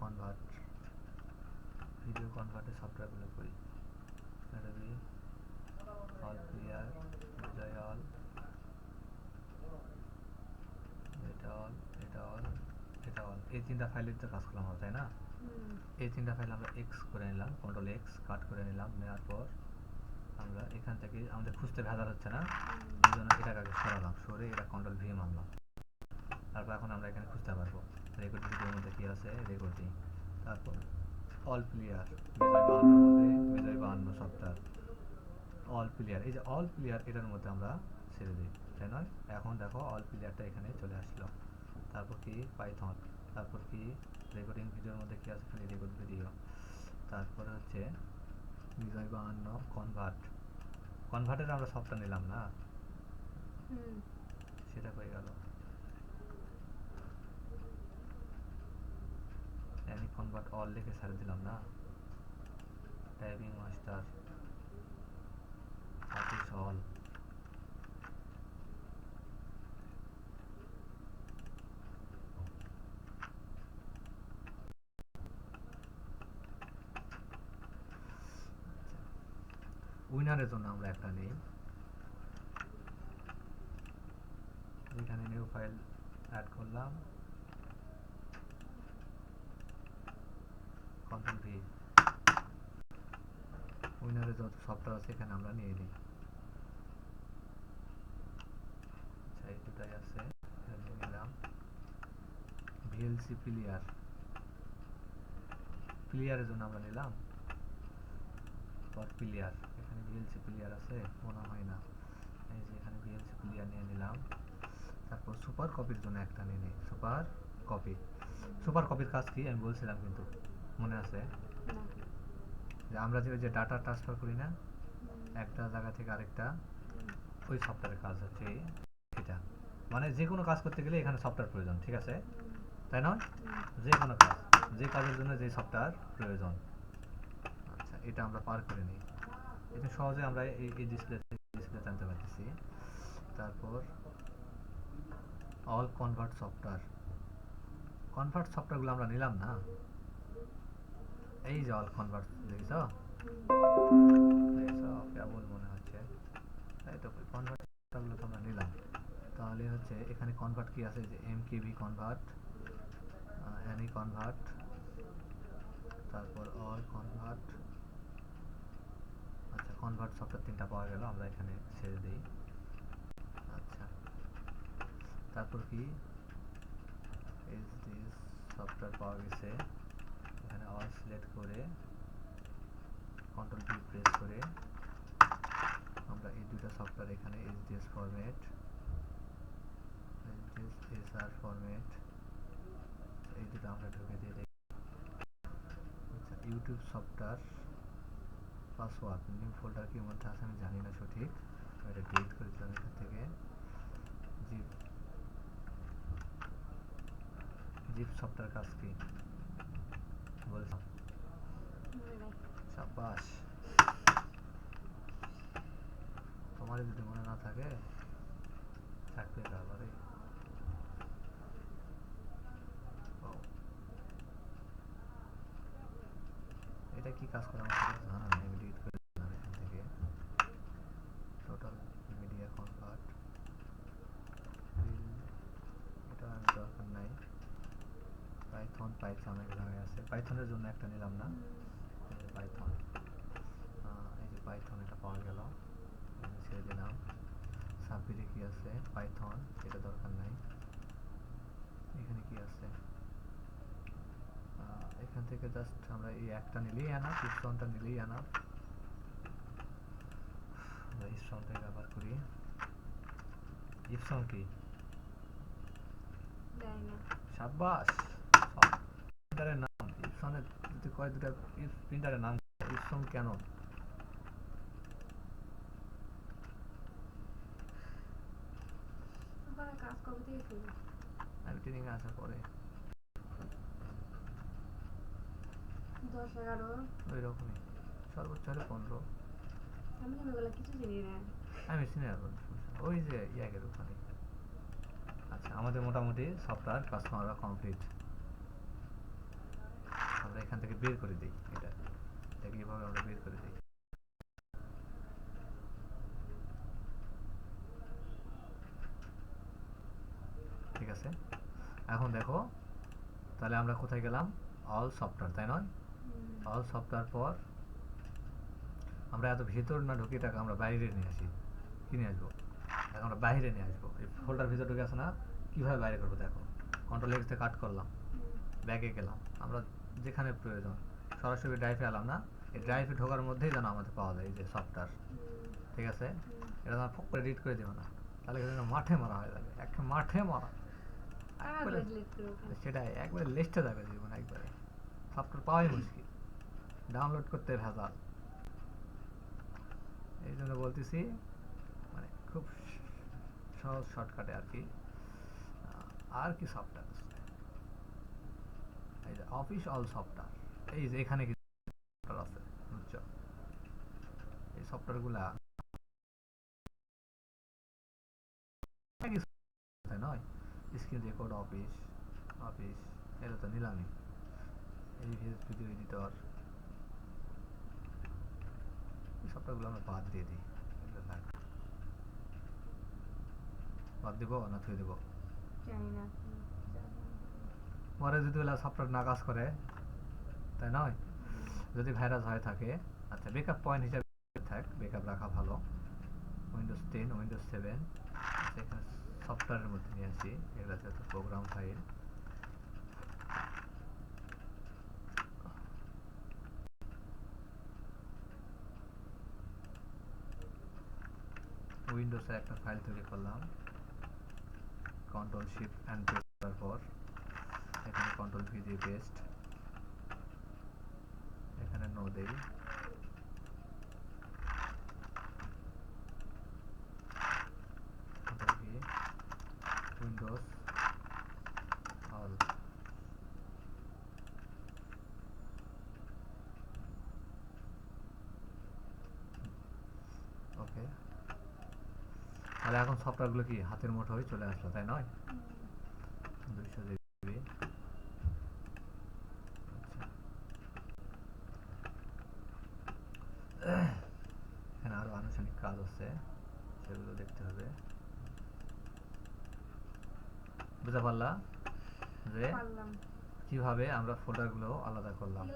Convert, video কনভার্টের সফটওয়্যারগুলো করি। Adobe all clear, বিজয় all, এটা অল, এটা অল, এটা অল। এই তিনটা ফাইলের তো কাজ করলাম আমরা, তাই না? এই তিনটা ফাইল আমরা এক্স করে নিলাম, কন্ট্রোল এক্স কাট করে নিলাম। নেওয়ার পর আমরা এখান থেকে আমাদের খুঁজতে ভেজাল হচ্ছে না, এই জন্য এটাকে আগে সরালাম, সরে এটা কন্ট্রোল ভি মারলাম। তারপর এখন আমরা এখানে খুঁজতে পারবো রেকর্ড ভিডিওর মধ্যে কি আছে, রেকর্ডিং। তারপর অল ক্লিয়ার, বিজয় 52 মধ্যে বিজয় 52 সফটওয়্যার অল ক্লিয়ার। এই যে অল ক্লিয়ার এটার মধ্যে আমরা ছেড়ে দিই, তাই নয়? এখন দেখো অল ক্লিয়ারটা এখানে চলে আসলো। তারপর কি পাইথন, তারপর কি রেকর্ডিং ভিডিওর মধ্যে কি আছে, খালি রেকর্ড ভিডিও। তারপরে হচ্ছে বিজয় 52 কনভার্ট, কনভার্টের আমরা সফটওয়্যার নিলাম না, সেটা হয়ে গেল। আমি কনভার্ট অল লিখে ছেড়ে দিলাম না, টাইপিং মাস্টার আর্টিস্ট অল। উইনারের জন্য আমরা একটা নেই, এখানে নিউ ফাইল অ্যাড করলাম, কন্ট্রোল ভি, উইনারের যত সফটওয়্যার আছে এখানে আমরা নিয়ে নিই। আচ্ছা এই দুটাই আছে, নিয়ে নিলাম। ভিএলসি প্লেয়ার, প্লেয়ারের জন্য আমরা নিলাম প্লেয়ার, এখানে ভিএলসি প্লেয়ার আছে মনে হয় না, এই যে এখানে ভিএলসি প্লেয়ার নিয়ে নিলাম। তারপর সুপার কপির জন্য একটা নিয়ে নিই, সুপার কপি। সুপার কপির কাজ কি আমি বলছিলাম কিন্তু মনে আছে, যে আমরা যে ডাটা ট্রান্সফার করি না একটা জায়গা থেকে আরেকটা, ওই সফটওয়্যারের কাজ হচ্ছে এটা। মানে যে কোনো কাজ করতে গেলে এখানে সফটওয়্যার প্রয়োজন, ঠিক আছে তাই নয়? যে কোনো কাজ, যে কাজের জন্য যে সফটওয়্যার প্রয়োজন। আচ্ছা এটা আমরা পার করে নিই, এটা সহজে আমরা এই ডিসপ্লেতে আনতে পারতেছি। তারপর অল কনভার্ট সফটওয়্যার, কনভার্ট সফটওয়্যারগুলো আমরা নিলাম না, এই যে অল কনভার্ট দেখছ, কেমন মনে হচ্ছে, তাই তো কনভার্টগুলো তো আমরা নিলাম। তাহলে হচ্ছে এখানে কনভার্ট কি আছে, যে এমকেবি কনভার্ট, অ্যানি কনভার্ট, তারপর অল কনভার্ট। আচ্ছা কনভার্ট সফটওয়্যার তিনটা পাওয়া গেল, আমরা এখানে ছেড়ে দিই। আচ্ছা তারপর কি এইচডিএস সফটওয়্যার পাওয়া গেছে, এখানে অল সিলেক্ট করে কন্ট্রোল ভি প্রেস করে আমরা এই দুটো সফটওয়্যার এখানে HDS format, HDS SR format, এই দুটো আমরা ঢুকে দিয়ে দেখি। আচ্ছা YouTube software password new folder কি মধ্যে আছে আমি জানি না সঠিক, এটা ডিলিট করে দিলাম এখান থেকে। জিপ, জিপ সফটওয়্যার কাজ কি বলছিলাম, সাবাস, তোমার যদি মনে না থাকে থাকবে তারপরে। এটা কি কাজ করে আমার জানা নেই, আমি ডিলিট করে দিলাম এখান থেকে। টোটাল মিডিয়া কনভার্ট, এটা আমি দরকার নাই। পাইথন, পাইথন এক জায়গায় আছে, পাইথনের জন্য একটা নিলাম না, এই যে পাইথন, এই যে পাইথন এটা পাওয়া গেল, ছেড়ে দিলাম। সাবমিটে কি আছে, পাইথন, এটা দরকার নাই। এখানে কি আছে, এখান থেকে জাস্ট আমরা এই একটা নিলেই আনা, ইপসনটা নিলেই আনা, আমরা ইপসনটাই ব্যবহার করি। ইপসন কি সাবাস, প্রিন্টারের নাম ইপসনের, যদি কয় দুটা প্রিন্টারের নাম ইপসন কেন, আমি ট্রেনিং এ আসার পরে 10-11 ওই রকমই, সর্বোচ্চ হলে 15। আমি তো এগুলো কিছু জানি না। আমি সিনিয়র ওই যে ইয়াগের ওখানে। আচ্ছা আমাদের মোটামুটি সফটওয়্যার কাজ করা কমপ্লিট। বের করে দিই। এটাকে এইভাবে আমরা বের করে দিই। ঠিক আছে, এখন দেখো তাহলে আমরা কোথায় গেলাম? অল সফটওয়্যার, তাই নয়? অল সফটওয়্যার পর আমরা এত ভিতর না ঢুকি, টাকা আমরা বাইরে নিয়ে আসি। কি নিয়ে আসবো? এখন আমরা বাইরে নিয়ে আসবো। এই ফোল্ডার ভিতর ঢুকে আছে না, কীভাবে বাইরে করবো দেখো। কন্ট্রোল এক্স দিয়ে কাট করলাম, ব্যাগে গেলাম, আমরা যেখানে প্রয়োজন সরাসরি ড্রাইভে এলাম না, এই ড্রাইভে ঢোকার মধ্যেই যেন আমাদের পাওয়া যায় এই যে সফটওয়্যার। ঠিক আছে, এটা আমরা ফক করে এডিট করে দেবো না, তাহলে কিন্তু মাঠে মারা হয়ে যাবে, একটা মাঠে মারা। একবারে সেটাই, একবারে লিস্টে যাবে জীবন, একবারে সফটওয়্যার পাওয়াই মুশকিল, ডাউনলোড করতে ভেজাল। এই জন্য বলতেছি মানে খুব সহজ শর্টকাটে আর কি। আর কি সফটওয়্যার আছে? এই যে অফিস অল সফটওয়্যার, এই যে এখানে কিছু সফটওয়্যার আছে, বুঝছো? এই সফটওয়্যারগুলা নয়, স্ক্রিন রেকর্ড, অফিস অফিস এটা তো নিলামই। এই ভিডিও এডিটর, এই সফটওয়্যারগুলো আমরা বাদ দিয়ে দিই। বাদ দিব না থুয়ে দেবো? জানি না। পরে যদি ওলা সফটওয়্যার না কাজ করে, তাই নয়? যদি ভাইরাস হয়ে থাকে, আচ্ছা ব্যাকআপ পয়েন্ট হিসাবে থাক, ব্যাকআপ রাখা ভালো। উইন্ডোজ 10, উইন্ডোজ 7, এখানে সফটওয়্যারের মধ্যে নিয়ে আসি, এগুলো হচ্ছে প্রোগ্রাম ফাইল। উইন্ডোজের একটা ফাইল তৈরি করলাম, কন্ট্রোল শিফট অ্যান্ড পেস্ট করার পর এখানে কন্ট্রোল ভি দিয়ে পেস্ট, এখানে নো দেই, কন্ট্রোল ভি, উইন্ডোজ অল। ওকে, তাহলে এখন সফটওয়্যারগুলো কি হাতের মুঠোয় চলে আসলো, তাই নয়? 200 জিবি। এখানে আরো আনুষ্ঠানিক কাজ আছে, সেগুলো দেখতে হবে। বুঝতে পারলা যে কিভাবে আমরা ফোল্ডারগুলো আলাদা করলাম?